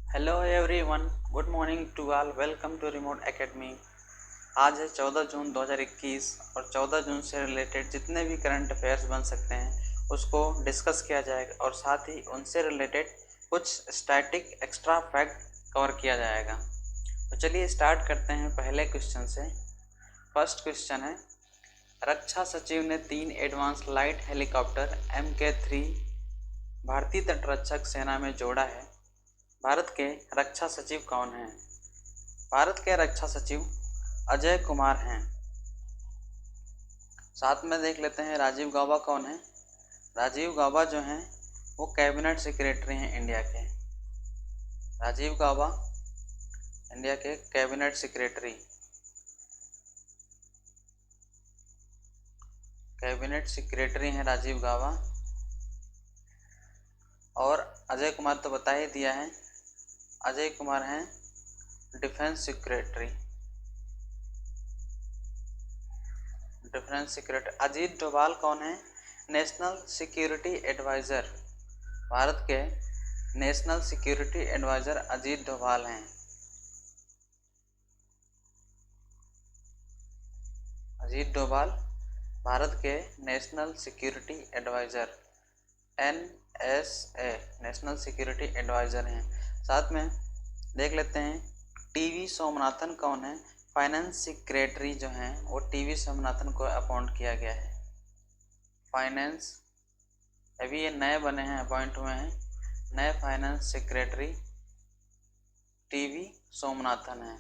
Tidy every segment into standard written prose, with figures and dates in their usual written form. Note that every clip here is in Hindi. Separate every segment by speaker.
Speaker 1: Hello everyone, good morning to all. Welcome to remote academy. आज है 14 जून 2021 और 14 जून से रिलेटेड जितने भी करंट अफेयर्स बन सकते हैं उसको डिस्कस किया जाएगा और साथ ही उनसे रिलेटेड कुछ स्टैटिक एक्स्ट्रा फैक्ट कवर किया जाएगा। तो चलिए स्टार्ट करते हैं पहले क्वेश्चन से। फर्स्ट क्वेश्चन है, रक्षा सचिव ने 3 एडवांस लाइट हेलीकॉप्टर MK3 भारतीय तटरक्षक सेना में जोड़ा है। भारत के रक्षा सचिव कौन हैं? भारत के रक्षा सचिव अजय कुमार हैं। साथ में देख लेते हैं राजीव गौबा कौन है। राजीव गौबा जो हैं वो कैबिनेट सेक्रेटरी हैं इंडिया के। राजीव गौबा इंडिया के कैबिनेट सेक्रेटरी हैं राजीव गौबा। और अजय कुमार तो बता ही दिया है, अजय कुमार हैं डिफेंस सेक्रेटरी। अजीत डोभाल कौन है? National security adviser. भारत के national security adviser Ajit Doval हैं। अजीत डोभाल भारत के national security adviser NSA national security adviser हैं। साथ में देख लेते हैं TV सोमनाथन कौन है? फाइनेंस सेक्रेटरी जो हैं वो TV सोमनाथन को अपॉइंट किया गया है। फाइनेंस अभी ये नए बने हैं, अपॉइंट हुए हैं, नए फाइनेंस सेक्रेटरी TV सोमनाथन हैं।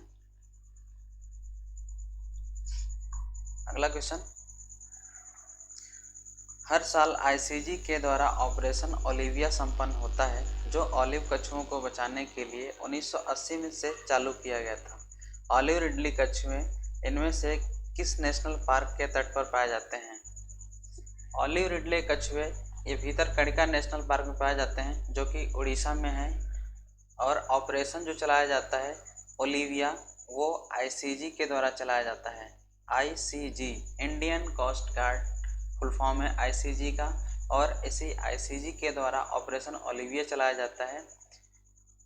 Speaker 1: अगला क्वेश्चन, हर साल ICG के द्वारा ऑपरेशन ओलिविया संपन्न होता है जो ऑलिव कछुओं को बचाने के लिए 1980 में से चालू किया गया था। ऑलिव रिडली कछुए इनमें से किस नेशनल पार्क के तट पर पाए जाते हैं? ऑलिव रिडले कछुए ये भीतरकनिका नेशनल पार्क में पाए जाते हैं जो कि उड़ीसा में है। और ऑपरेशन जो चलाया जाता है ओलिविया वो ICG के द्वारा चलाया जाता है। ICG Indian coast guard full form है ICG का, और इसी ICG के द्वारा ऑपरेशन ओलिविया चलाया जाता है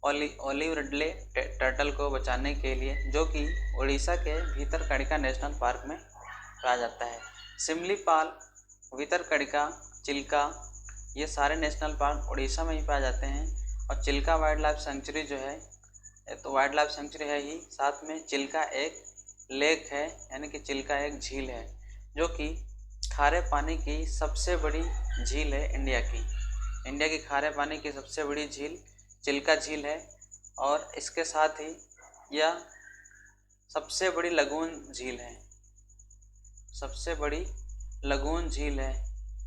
Speaker 1: ओलिव रिडले टर्टल को बचाने के लिए, जो कि उड़ीसा के भीतरकनिका नेशनल पार्क में पाया जाता है। सिमलीपाल, भीतरकनिका, चिल्का ये सारे नेशनल पार्क उड़ीसा में ही पाए जाते हैं। और चिल्का वाइल्ड लाइफ सेंचुरी जो है तो वाइल्ड लाइफ सेंचुरी है ही, साथ में चिल्का एक लेक है, यानी कि चिल्का एक झील है जो कि खारे पानी की सबसे बड़ी झील है इंडिया की खारे पानी की सबसे बड़ी झील चिल्का झील है। और इसके साथ ही यह सबसे बड़ी लगून झील है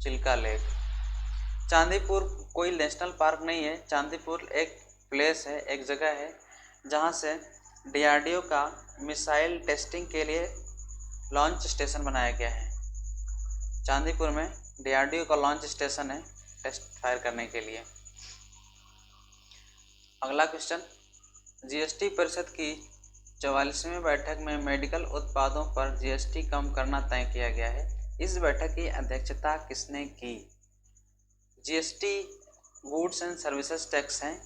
Speaker 1: चिल्का लेक। चांदीपुर कोई नेशनल पार्क नहीं है, चांदीपुर एक प्लेस है, एक जगह है जहाँ से DRDO का मिसाइल टेस्टिंग के लिए लॉन्च स्टेशन बनाया गया है। चांदीपुर में DRDO का लॉन्च स्टेशन है टेस्ट फायर करने के लिए। अगला क्वेश्चन, GST परिषद की 44वीं बैठक में मेडिकल उत्पादों पर GST कम करना तय किया गया है। इस बैठक की अध्यक्षता किसने की? GST goods and services tax हैं।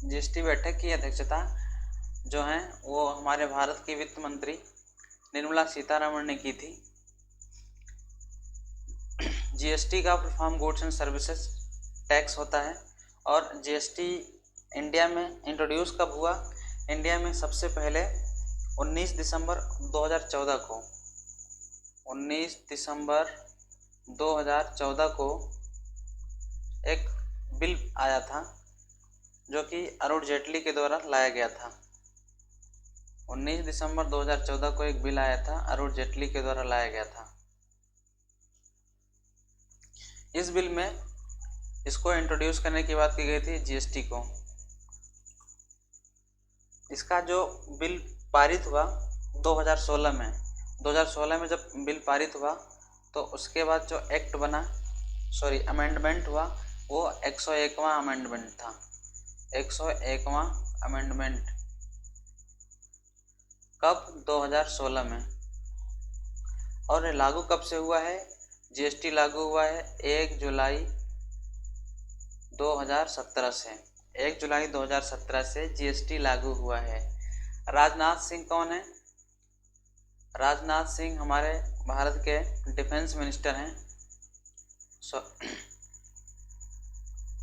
Speaker 1: GST बैठक की अध्यक्षता जो है वो हमारे भारत की वित्त मंत्री निर्मला सीतारमण ने की थी। GST का full form goods and services tax होता है। और GST इंडिया में इंट्रोड्यूस कब हुआ? इंडिया में सबसे पहले 19 दिसंबर 2014 को 19 दिसंबर 2014 को एक बिल आया था जो कि अरुण जेटली के द्वारा लाया गया था। 19 दिसंबर 2014 को एक बिल आया था, अरुण जेटली के द्वारा लाया गया था। इस बिल में इसको इंट्रोड्यूस करने की बात की गई थी GST को। इसका जो बिल पारित हुआ 2016 में जब बिल पारित हुआ तो उसके बाद जो एक्ट बना अमेंडमेंट हुआ वो 101वां अमेंडमेंट था। 101वां अमेंडमेंट कब? 2016 में। और लागू कब से हुआ है? GST लागू हुआ है 1 जुलाई 2017 से 1 जुलाई 2017 से जीएसटी लागू हुआ है। राजनाथ सिंह कौन है? राजनाथ सिंह हमारे भारत के डिफेंस मिनिस्टर हैं।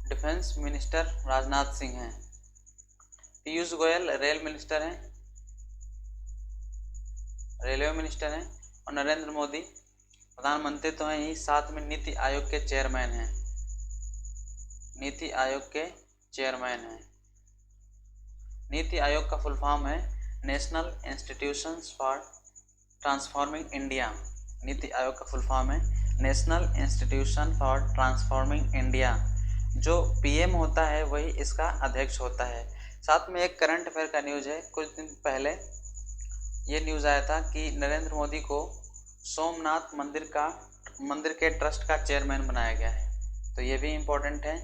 Speaker 1: डिफेंस मिनिस्टर राजनाथ सिंह हैं। पीयूष गोयल रेल मिनिस्टर हैं, रेलवे मिनिस्टर हैं। और नरेंद्र मोदी प्रधानमंत्री तो हैं ही, साथ में नीति आयोग के चेयरमैन हैं, नीति आयोग के चेयरमैन हैं। नीति आयोग का फुल फॉर्म है national institutions for transforming India. NITI Aayog का फुल फॉर्म है national institution for transforming India. जो पीएम होता है वही इसका अध्यक्ष होता है। साथ में एक करंट अफेयर का न्यूज़ है, कुछ दिन पहले ये न्यूज़ आया था कि नरेंद्र मोदी को सोमनाथ मंदिर के ट्रस्ट का चेयरमैन बनाया गया है, तो ये भी इम्पोर्टेंट है।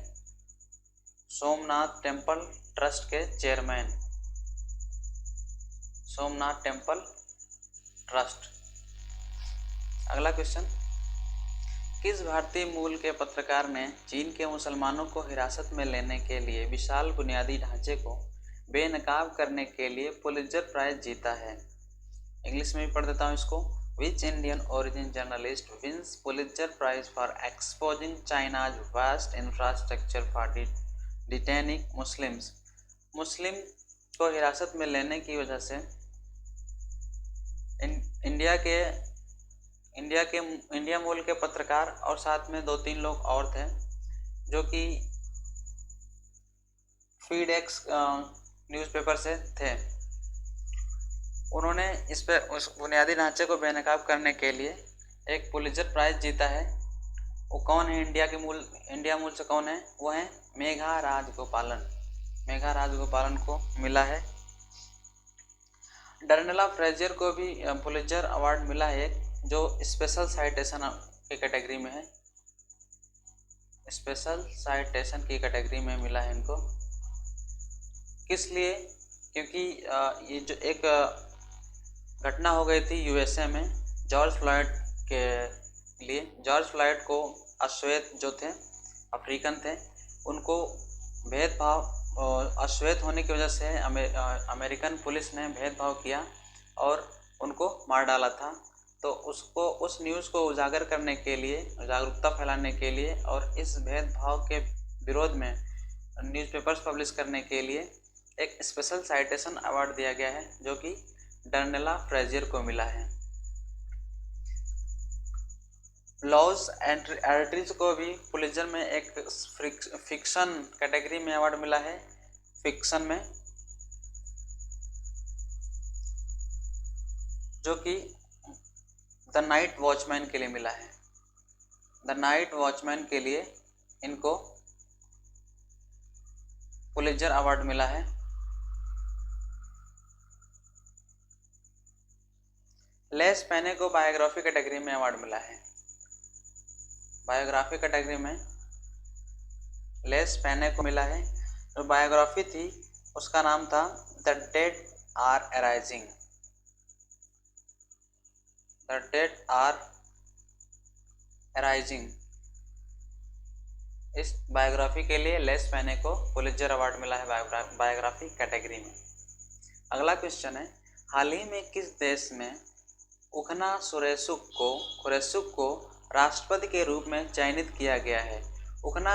Speaker 1: सोमनाथ टेम्पल ट्रस्ट के चेयरमैन, सोमनाथ टेम्पल ट्रस्ट। अगला क्वेश्चन, किस भारतीय मूल के पत्रकार ने चीन के मुसलमानों को हिरासत में लेने के लिए विशाल बुनियादी ढांचे को बेनकाब करने के लिए पुलित्जर प्राइज जीता है? इंग्लिश में भी पढ़ देता हूँ इसको। Which Indian origin journalist wins Pulitzer prize for exposing China's vast infrastructure for detaining Muslims? Muslim को हिरासत में लेने की वजह से इंडिया मूल के पत्रकार और साथ में 2-3 लोग और थे जो कि फीडेक्स न्यूज़पेपर से थे। उन्होंने इस पे उस बुनियादी ढांचे को बेनकाब करने के लिए एक पुलित्जर प्राइज जीता है। वो कौन है? इंडिया मूल से कौन है? वो है मेघा राजगोपालन। मेघा राजगोपालन को मिला है। डर्नेला फ्रेजर को भी पुलित्जर अवार्ड मिला है, जो स्पेशल साइटेशन की कैटेगरी में है। स्पेशल साइटेशन की कैटेगरी में मिला है इनको। किस लिए? क्योंकि ये जो एक घटना हो गई थी यूएसए में जॉर्ज फ्लॉयड के लिए। जॉर्ज फ्लॉयड को अश्वेत जो थे, अफ्रीकन थे, उनको भेदभाव अश्वेत होने की वजह से अमेरिकन पुलिस ने भेदभाव किया और उनको मार डाला था। तो उस न्यूज़ को उजागर करने के लिए, जागरूकता फैलाने के लिए और इस भेदभाव के विरोध में न्यूज़पेपर्स पब्लिश करने के लिए एक स्पेशल साइटेशन अवार्ड दिया गया है, जो कि डर्नेला फ्रेजर को मिला है। लॉज एंट्रीज को भी पुलित्जर में एक फिक्शन कैटेगरी में अवार्ड मिला है, फिक्शन में, जो कि द नाइट वॉचमैन के लिए मिला है। द नाइट वॉचमैन के लिए इनको पुलित्जर अवार्ड मिला है। लेस पेने को बायोग्राफी कैटेगरी में अवार्ड मिला है। बायोग्राफी कैटेगरी में लेस पेने को मिला है। जो बायोग्राफी थी उसका नाम था the dead are arising. The dead are arising. इस बायोग्राफी के लिए लेस पेने को पुलित्जर अवार्ड मिला है बायोग्राफी कैटेगरी में। अगला क्वेश्चन है, हाल ही में किस देश में उखना खुरेसुक को राष्ट्रपति के रूप में चयनित किया गया है? उखना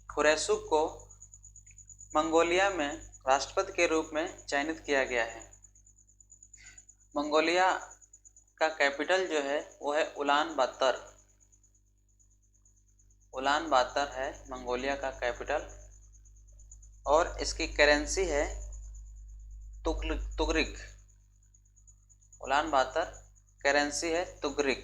Speaker 1: खुरेसुक को मंगोलिया में राष्ट्रपति के रूप में चयनित किया गया है। मंगोलिया का कैपिटल जो है वो है उलान बातर। उलान बातर है मंगोलिया का कैपिटल और इसकी करेंसी है तुगरिक। उलान बातर करेंसी है तुगरिक।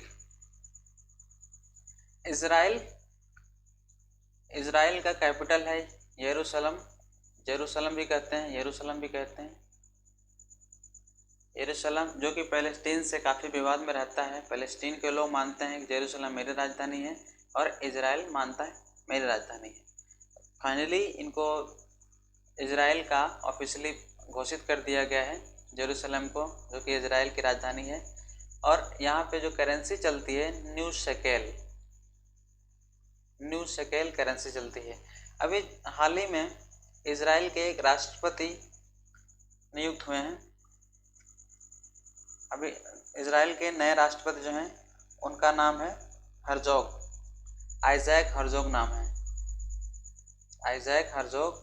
Speaker 1: इज़राइल का कैपिटल है जेरूसलम भी कहते हैं, यरूशलम, जो कि पैलेस्टीन से काफ़ी विवाद में रहता है। पैलेस्टीन के लोग मानते हैं कि जेरूसलम मेरी राजधानी है और इज़राइल मानता है मेरी राजधानी है। फाइनली इनको इज़राइल का ऑफिशियली घोषित कर दिया गया है जेरूसलम को, जो कि इज़राइल की राजधानी है। और यहाँ पे जो करेंसी चलती है न्यू न्यू शेकेल करेंसी चलती है। अभी हाल ही में इजराइल के एक राष्ट्रपति नियुक्त हुए हैं। अभी इजराइल के नए राष्ट्रपति जो हैं उनका नाम है हर्जोग, आइजैक हर्जोग नाम है, आइजैक हर्जोग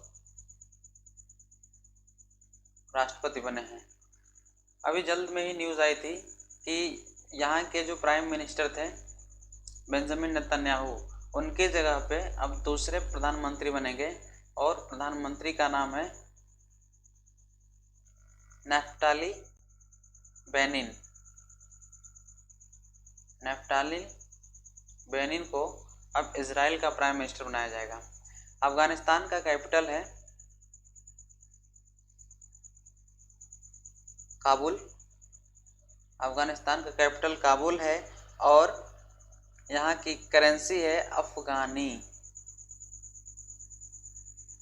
Speaker 1: राष्ट्रपति बने हैं। अभी जल्द में ही न्यूज़ आई थी कि यहाँ के जो प्राइम मिनिस्टर थे बेंजामिन नेतन्याहू, उनकी जगह पे अब दूसरे प्रधानमंत्री बनेंगे और प्रधानमंत्री का नाम है नेफ्ताली बेनिन। नेफ्ताली बेनिन को अब इजराइल का प्राइम मिनिस्टर बनाया जाएगा। अफगानिस्तान का कैपिटल है काबुल। अफगानिस्तान का कैपिटल काबुल है और यहाँ की करेंसी है अफगानी।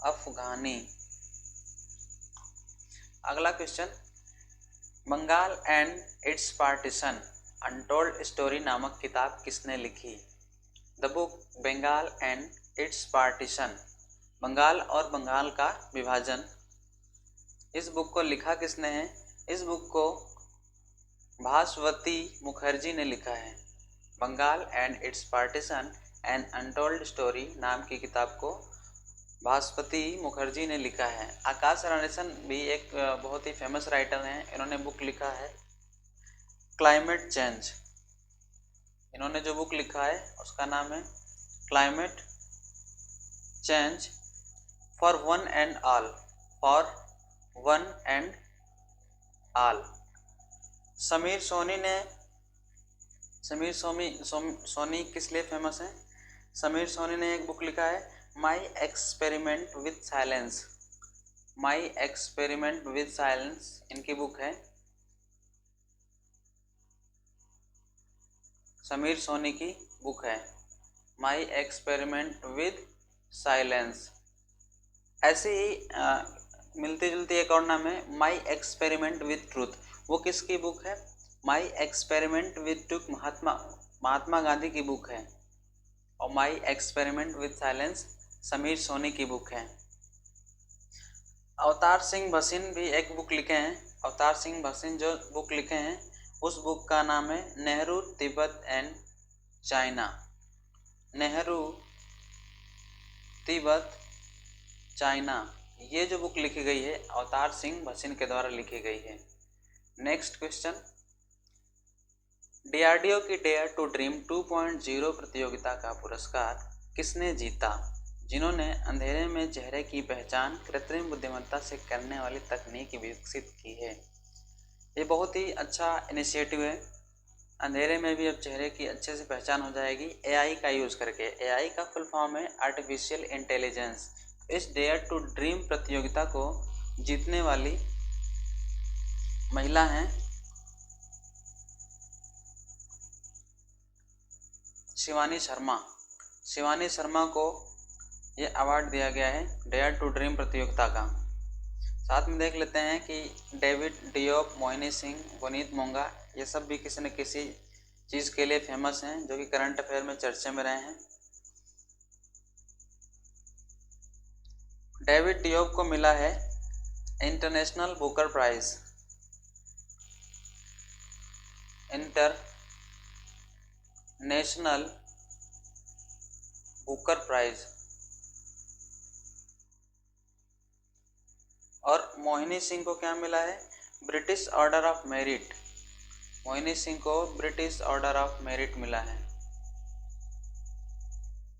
Speaker 1: अफगानी। अगला question, Bengal and its partition untold story नामक किताब किसने लिखी? The book Bengal and its partition, Bengal और बंगाल का विभाजन। इस बुक को लिखा किसने है? इस बुक को भास्वती मुखर्जी ने लिखा है। Bengal and its partition an untold story नाम की किताब को भास्वती मुखर्जी ने लिखा है। आकाश राणेसन भी एक बहुत ही फेमस राइटर हैं। इन्होंने बुक लिखा है क्लाइमेट चेंज। इन्होंने जो बुक लिखा है उसका नाम है climate change for one and all, for one and all. Sameer Soni किस लिए फेमस है? समीर सोनी ने एक बुक लिखा है my experiment with silence. My experiment with silence इनकी बुक है। समीर सोनी की बुक है माई एक्सपेरिमेंट विद साइलेंस। ऐसे ही मिलती जुलती एक और नाम है माई एक्सपेरिमेंट विद ट्रूथ। वो किसकी बुक है? My experiment with truth Mahatma Gandhi की बुक है। और my experiment with silence Sameer Soni की बुक है। अवतार सिंह भसीन भी एक बुक लिखे हैं। अवतार सिंह भसीन जो बुक लिखे हैं उस बुक का नाम है Nehru Tibet and China. Nehru Tibet China, ये जो बुक लिखी गई है अवतार सिंह भसीन के द्वारा लिखी गई है। नेक्स्ट क्वेश्चन, डीआरडीओ की डेयर टू ड्रीम 2.0 प्रतियोगिता का पुरस्कार किसने जीता? जिन्होंने अंधेरे में चेहरे की पहचान कृत्रिम बुद्धिमत्ता से करने वाली तकनीक विकसित की है। ये बहुत ही अच्छा इनिशिएटिव है। अंधेरे में भी अब चेहरे की अच्छे से पहचान हो जाएगी एआई का यूज़ करके। एआई का फुल फॉर्म है आर्टिफिशियल इंटेलिजेंस। इस डेयर टू ड्रीम प्रतियोगिता को जीतने वाली महिला हैं शिवानी शर्मा। शिवानी शर्मा को ये अवार्ड दिया गया है डेयर टू ड्रीम प्रतियोगिता का। साथ में देख लेते हैं कि डेविड डियोप, मोहिनी सिंह, गुनीत मोंगा, ये सब भी किसी न किसी चीज़ के लिए फेमस हैं जो कि करंट अफेयर में चर्चे में रहे हैं। डेविड डियोप को मिला है international Booker prize. International Booker prize. और मोहिनी सिंह को क्या मिला है? British order of merit. Mohini Singh को ब्रिटिश ऑर्डर ऑफ मेरिट मिला है।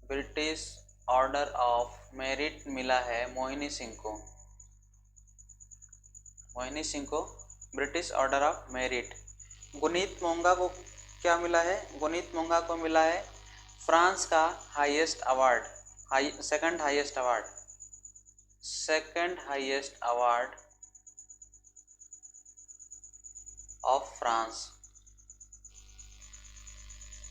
Speaker 1: ब्रिटिश ऑर्डर ऑफ मेरिट मिला है मोहिनी सिंह को। मोहिनी सिंह को British order of merit. Guneet Monga को क्या मिला है? गुनीत मोंगा को मिला है फ्रांस का highest award, second highest award of France.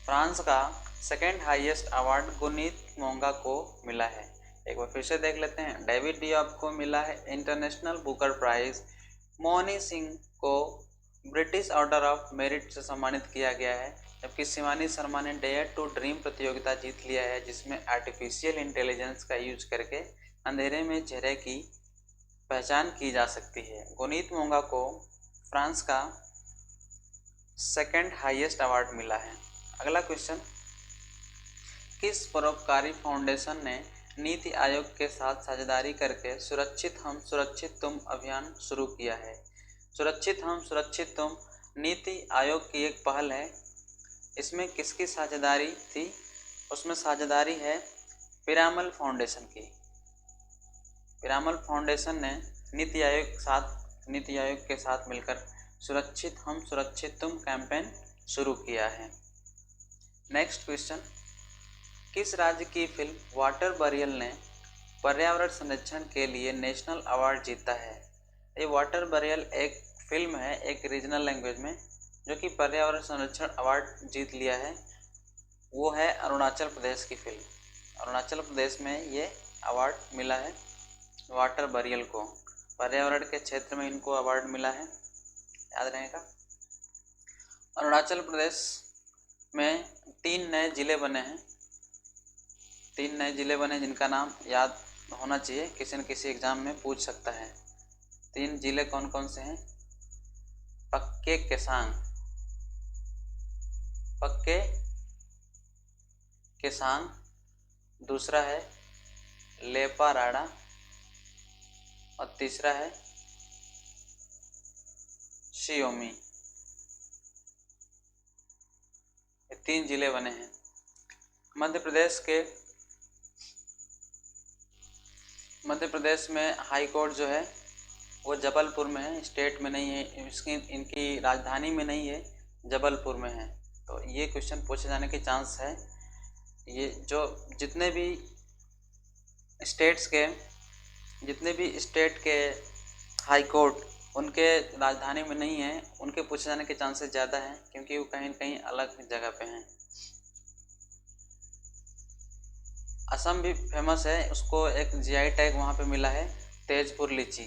Speaker 1: France का second highest award Guneet Monga को मिला है। एक बार फिर से देख लेते हैं। डेविड डियोप को मिला है international Booker prize. Mohini Singh को ब्रिटिश ऑर्डर ऑफ मेरिट से सम्मानित किया गया है, जबकि शिवानी शर्मा ने डेयर टू ड्रीम प्रतियोगिता जीत लिया है, जिसमें आर्टिफिशियल इंटेलिजेंस का यूज करके अंधेरे में चेहरे की पहचान की जा सकती है। गुनीत मोंगा को फ्रांस का सेकंड हाईएस्ट अवार्ड मिला है। अगला क्वेश्चन, किस परोपकारी फाउंडेशन ने नीति आयोग के साथ साझेदारी करके सुरक्षित हम सुरक्षित तुम अभियान शुरू किया है? सुरक्षित हम सुरक्षित तुम नीति आयोग की एक पहल है। इसमें किसकी साझेदारी थी? उसमें साझेदारी है पिरामल फाउंडेशन की। पिरामल फाउंडेशन ने नीति आयोग के साथ मिलकर सुरक्षित हम सुरक्षित तुम कैंपेन शुरू किया है। नेक्स्ट क्वेश्चन, किस राज्य की फिल्म वाटर बरियल ने पर्यावरण संरक्षण के लिए नेशनल अवार्ड जीता है? ये वाटर बरियल एक फिल्म है, एक रीजनल लैंग्वेज में, जो कि पर्यावरण संरक्षण अवार्ड जीत लिया है। वो है अरुणाचल प्रदेश की फिल्म। अरुणाचल प्रदेश में ये अवार्ड मिला है वाटर बरियल को। पर्यावरण के क्षेत्र में इनको अवार्ड मिला है, याद रहेगा। अरुणाचल प्रदेश में 3 नए जिले बने हैं। 3 नए जिले बने जिनका नाम याद होना चाहिए, किसी न किसी एग्जाम में पूछ सकता है। 3 जिले कौन कौन से हैं? पक्के केसांग, पक्के केसांग, दूसरा है लेपा राडा और तीसरा है शियोमी। ये 3 जिले बने हैं। मध्य प्रदेश में हाई कोर्ट जो है वो जबलपुर में है, स्टेट में नहीं है। इनकी राजधानी में नहीं है, जबलपुर में है। तो ये क्वेश्चन पूछे जाने के चांस है। ये जो जितने भी स्टेट के हाई कोर्ट उनके राजधानी में नहीं है, उनके पूछे जाने के चांसेस ज़्यादा हैं, क्योंकि वो कहीं न कहीं अलग जगह पे हैं। असम भी फेमस है, उसको एक जीआई टैग वहाँ पे मिला है, तेजपुर लीची।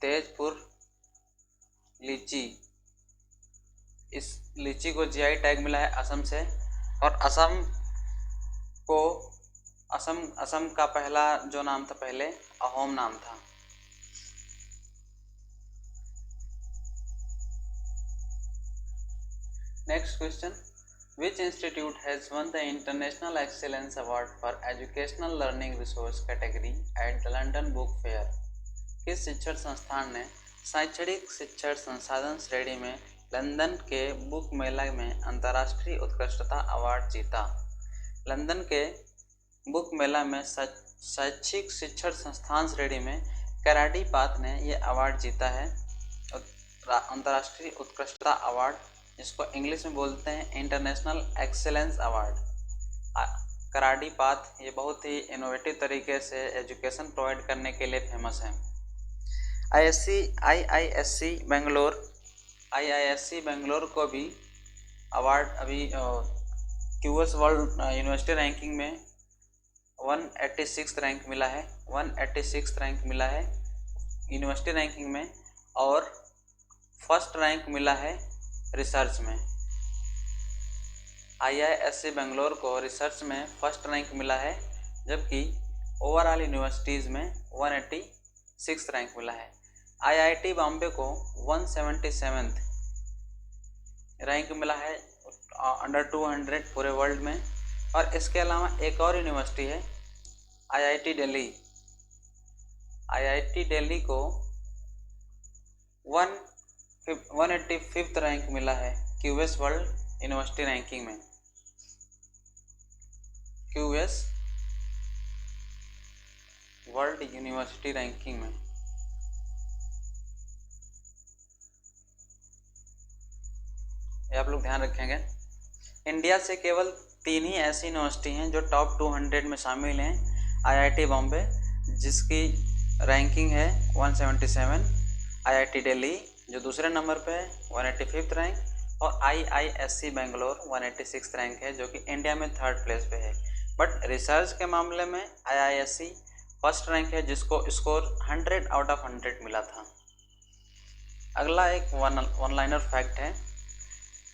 Speaker 1: तेजपुर लीची, इस लीची को जीआई टैग मिला है असम से। और असम का पहला जो नाम था, पहले अहोम नाम था। Next question, which institute has one the international excellence award for educational learning resource category at the London book fair? किस शिक्षण संस्थान ने शैक्षणिक शिक्षण संसाधन श्रेणी में लंदन के बुक मेला में अंतर्राष्ट्रीय उत्कृष्टता अवार्ड जीता? लंदन के बुक मेला में शैक्षिक शिक्षण संस्थान श्रेणी में कराडी पाथ ने ये अवार्ड जीता है, अंतर्राष्ट्रीय उत्कृष्टता अवार्ड, जिसको इंग्लिश में बोलते हैं इंटरनेशनल एक्सेलेंस अवार्ड। कराडी पाथ ये बहुत ही इनोवेटिव तरीके से एजुकेशन प्रोवाइड करने के लिए फेमस है। आईआईएससी बेंगलोर को भी अवार्ड अभी क्यूएस वर्ल्ड यूनिवर्सिटी रैंकिंग में 186 रैंक मिला है। 186 रैंक मिला है यूनिवर्सिटी रैंकिंग में, और फर्स्ट रैंक मिला है रिसर्च में। आईआईएससी बेंगलोर को रिसर्च में फर्स्ट रैंक मिला है, जबकि ओवरऑल यूनिवर्सिटीज़ में 186 रैंक मिला है। आईआईटी बॉम्बे को 177 रैंक मिला है अंडर 200 पूरे वर्ल्ड में। और इसके अलावा एक और यूनिवर्सिटी है आईआईटी दिल्ली। आईआईटी दिल्ली को 185 रैंक मिला है क्यूएस वर्ल्ड यूनिवर्सिटी रैंकिंग में। क्यूएस वर्ल्ड यूनिवर्सिटी रैंकिंग में। ये आप लोग ध्यान रखेंगे। इंडिया से केवल 3 ही ऐसी यूनिवर्सिटी हैं जो टॉप 200 में शामिल हैं। आईआईटी बॉम्बे जिसकी रैंकिंग है 177, आईआईटी दिल्ली जो दूसरे नंबर पे है 185 रैंक, और आईआईएससी बेंगलोर 186 रैंक है, जो कि इंडिया में 3rd प्लेस पे है। बट रिसर्च के मामले में आईआईएससी फर्स्ट रैंक है, जिसको स्कोर 100 आउट ऑफ 100 मिला था। अगला एक वन लाइनर फैक्ट है,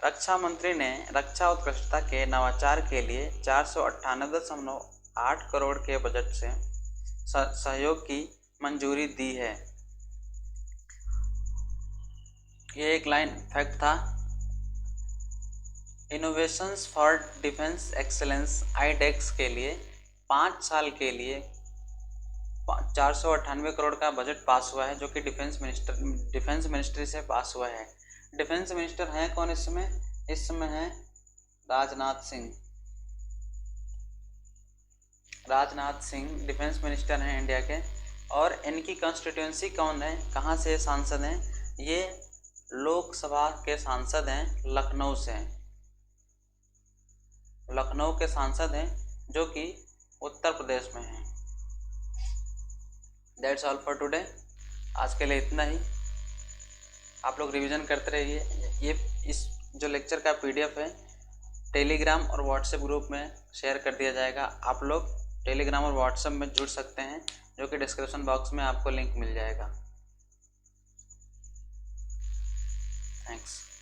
Speaker 1: रक्षा मंत्री ने रक्षा उत्कृष्टता के नवाचार के लिए 498.8 करोड़ के बजट से सहयोग की मंजूरी दी है। ये एक लाइन फैक्ट था। Innovations for defence excellence iDEX के लिए 5 साल के लिए 498 करोड़ का बजट पास हुआ है, जो कि डिफेंस मिनिस्ट्री से पास हुआ है। डिफेंस मिनिस्टर हैं कौन इसमें? इसमें है राजनाथ सिंह। राजनाथ सिंह डिफेंस मिनिस्टर हैं इंडिया के। और इनकी कॉन्स्टिट्यूंसी कौन है, कहाँ से सांसद हैं? ये लोकसभा के सांसद हैं, लखनऊ से। लखनऊ के सांसद हैं, जो कि उत्तर प्रदेश में हैं। That's all for today. आज के लिए इतना ही। आप लोग रिवीजन करते रहिए। ये इस जो लेक्चर का पीडीएफ है टेलीग्राम और व्हाट्सएप ग्रुप में शेयर कर दिया जाएगा। आप लोग टेलीग्राम और व्हाट्सएप में जुड़ सकते हैं, जो कि डिस्क्रिप्शन बॉक्स में आपको लिंक मिल जाएगा। थैंक्स।